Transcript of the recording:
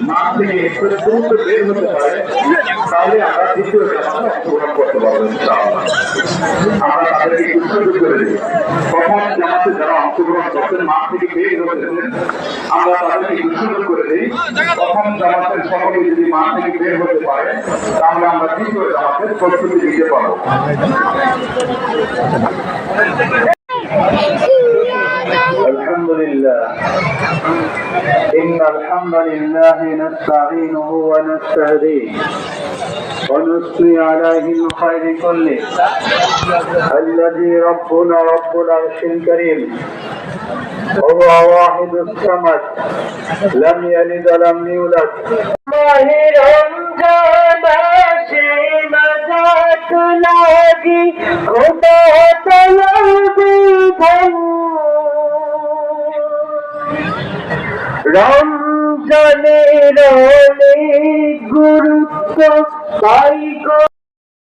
মাঠ থেকে একটু দ্রুত বের হতে পারে, তাহলে আমরা দ্বিতীয় জামাতে অংশগ্রহণ করতে পারবো। আমরা তাদেরকে উৎসাহিত করে দিই। প্রথম জামাতে যারা অংশগ্রহণ করছেন, মাঠ থেকে বের হতেছেন, আমরা তাদেরকে উৎসাহিত করে দিই। প্রথম জামাতের সকলে যদি মাঠ থেকে বের হতে পারে, তাহলে আমরা দ্বিতীয় জামাতের প্রস্তুতি দিতে পারবো। الحمد لله إن الحمد لله نستعينه ونستهديه ونثني عليه الخير كله الذي ربنا رب العرش الكريم هو واحد الصمد لم يلد ولم يولد রমজানের অনেক গুরুত্ব পাই গো।